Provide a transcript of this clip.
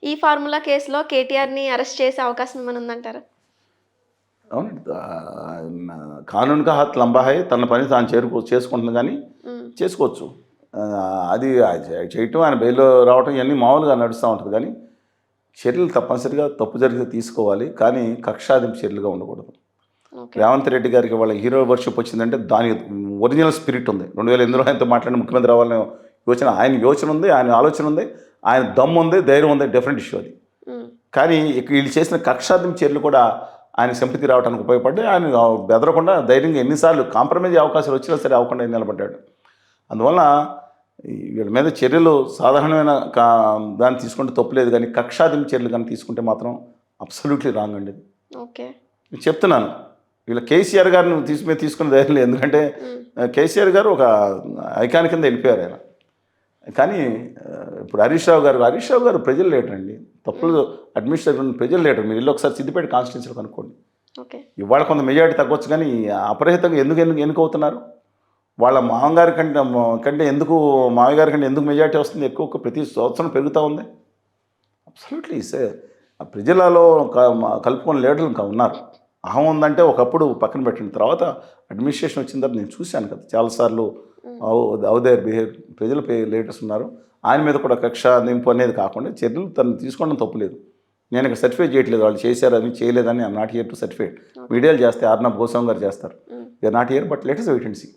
ఈ ఫార్ములా కేసులో కేటీఆర్‌ని అరెస్ట్ చేసే అవకాశం ఏమైనా ఉందంటారా? అవునండి. కానూన్ కా హత్ లంబా హై. తన పని తాను చేసుకుంటుంది గానీ హ్మ్. చేసుకోవచ్చు. అది చేయటం, ఆయన బెయిల్‌లో రావటం ఇయన్నీ మామూలుగా నడుస్తా ఉంటది గానీ, చర్యలు తప్పనిసరిగా తప్పు జరిగితే తీసుకోవాలి. కానీ కక్షాదింపు చర్యలుగా ఉండకూడదు. ఓకే. రేవంత్ రెడ్డి గారికి వాళ్ళ హీరో వర్షిప్ వచ్చిందంటే దాని ఒరిజినల్ స్పిరిట్ ఉంది. 2008లో ఆయనతో మాట్లాడిన ముఖ్యమంత్రి అవ్వాలనే ఆయన యోచన ఉంది, ఆయన ఆలోచన ఉంది, ఆయన దమ్ము ఉంది, ధైర్యం ఉంది. డిఫరెంట్ ఇష్యూ అది. హ్మ్. కానీ వీళ్ళు చేసిన కక్షాదింపు చర్యలు కూడా ఆయన సింపతి రావడానికి ఉపయోగపడ్డాయి. ఆయన బెదరకుండా ధైర్యంగా ఎన్నిసార్లు కాంప్రమైజ్ అవకాశాలు వచ్చినా సరే అవ్వకుండా నిలబడ్డాడు. అందువలన వీళ్ళ మీద చర్యలు సాధారణమైన దాన్ని తీసుకుంటే తప్పులేదు కానీ కక్షాదింపు చర్యలు కానీ తీసుకుంటే మాత్రం అబ్సల్యూట్లీ రాంగ్ అండి. ఓకే. నేను చెప్తున్నాను. వీళ్ళ కేసీఆర్ గారిని తీసుకునే ధైర్యం లేదు. ఎందుకంటే కేసీఆర్ గారు ఒక ఐకాన్ కింద వెళ్ళిపోయారు ఆయన. కానీ ఇప్పుడు హరీష్ రావు గారు ప్రజలు లీడర్ అండి. తప్పులు అడ్మినిస్ట్రేటివ్ ప్రజలు లీడర్. మీరు ఇల్లు ఒకసారి సిద్దిపేట కాన్స్టిట్యూన్సీలో కనుక్కోండి. ఓకే. ఇవాళ కొంత మెజారిటీ తగ్గొచ్చు కానీ అపరహితంగా ఎన్నుకవుతున్నారు. వాళ్ళ మామగారి కంటే ఎందుకు మామయ్య గారి కంటే ఎందుకు మెజారిటీ వస్తుంది ఎక్కువ ప్రతి సంవత్సరం పెరుగుతూ ఉంది. అబ్సల్యూట్లీ ప్రజలలో కలుపుకొని లీడర్లు ఇంకా ఉన్నారు. అహం ఉందంటే ఒకప్పుడు పక్కన పెట్టిన తర్వాత అడ్మినిస్ట్రేషన్ వచ్చిన తర్వాత నేను చూశాను కదా చాలాసార్లు దేర్ బిహేవ్ ప్రజల లీడర్స్ ఉన్నారు. ఆయన మీద కూడా కక్ష నింపు అనేది కాకుండా చర్యలు తను తీసుకోవడం తప్పులేదు. నేను ఇక్కడ సర్టిఫై చేయట్లేదు వాళ్ళు చేశారని చేయలేదని I'm not here to certified. మీడియాలు చేస్తే ఆర్నబ్ గోస్వామి గారు చేస్తారు. They are not here but let us wait and see.